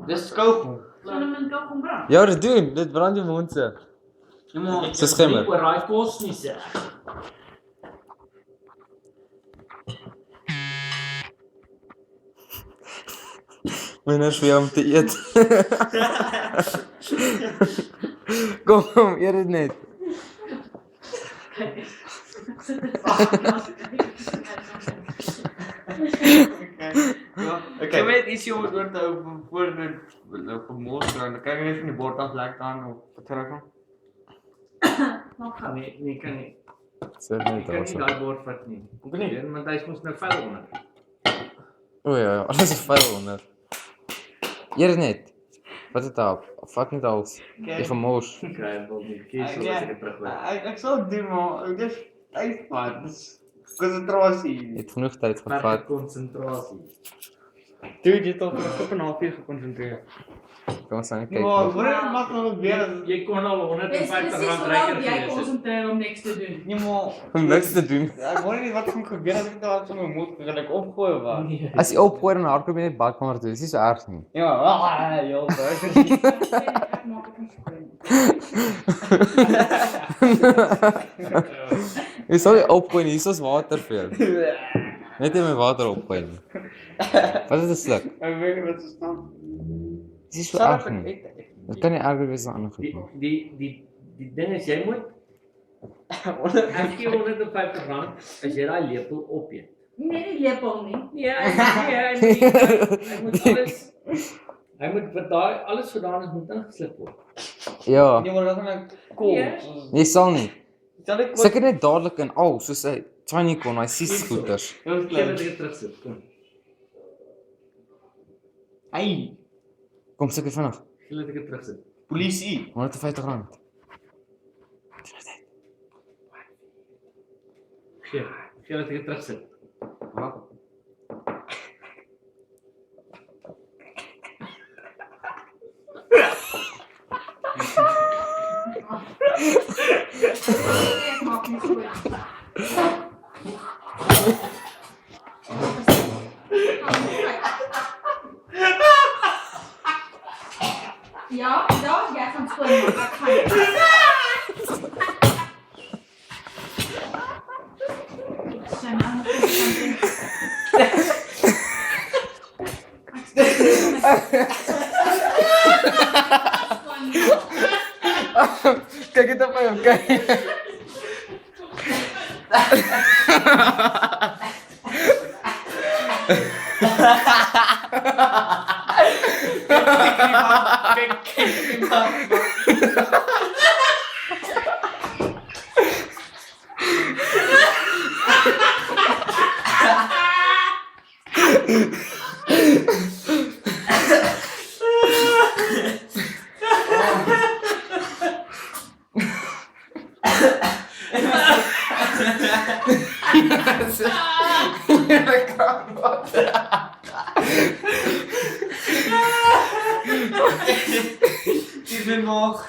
Dis kougom. Sal hom in kougom brand? Ja, dit doen. Dit brand jou mond se. Ja maar Dis skimmer. oor daai kos nie sê. Wanneer vir jou om te eet. Kom, eet dit net. Ek weet iets jy moet oor te hou voor dit vermoors dan kyk jy net van die bord af lek dan of vertrek hom. Nee, kan nie. Sê net Ek kan nie daarso. daai bord vat nie. Hoekom nie? Want hy mos nou vuil onder. O ja, alles is vuil onder. Eet dit net. Wat het daar? Vat net alles. Jy gemors. Kry wel nie. Kies hoe ek dit terugloop. Ek sal doen maar ek dis uitvat. Dis konsentrasie. Jy het genoeg tyd Vat gevat. konsentrasie. Toe jy tot op 'n halfuur gekonsentreer. Kom ons gaan Ja, kyk. hoor jy maak nog weer. Jy kon al Dis R150 presies ryker hoe jy gewees het. konsentreer om niks te doen. Nee maar Om niks te doen. ek hoor nie wat gaan gebeur as ek daar so my moed gaan ek opgooi of wat. Nee. As jy opgooi en hardloop in die badkamer toe, is nie so erg nie. Ja, ja, Ek maak dit nie skoon. Jy sal nie opgooi nie, hier is water vir jou. Net in my water opgooi nie. Wat is 'n sluk? Ek weet nie wat se staan. Dit is so erg nie. Dit kan nie erger wees dan ander goed nie. Die ding is jy moet ek gee R150 as jy daai lepel opeet. Nee, die lepel nie. Nee, hy moet alles hy moet vir daai alles gedaan is moet ingesluk word. Ja, Nee maar dan gaan ek kom. Nee. jy sal nie. Sal ek Sit dit net dadelik in al, soos 'n tiny con, hy sies goeters. Heel Gee klein. dit terugsit. Kom. Ai, Kom seker vinnig. Gee dit terugsit. polisie. R150. Gee dit terugsit. Wat? Ek maak nie skoon. Ja, jy gaan skoon maak. Ek gaan Sy nou Kyk dit op my, kyk. Ik ben nog.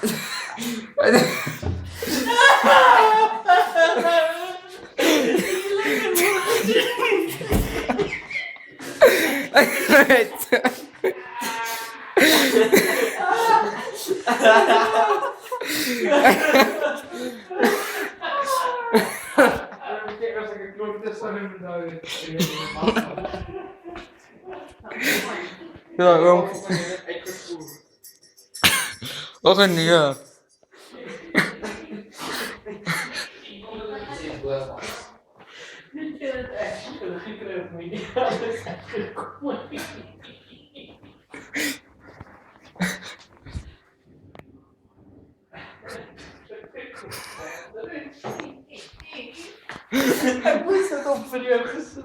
Ja, oom. Och nee. Ik moest het op voor je gezet.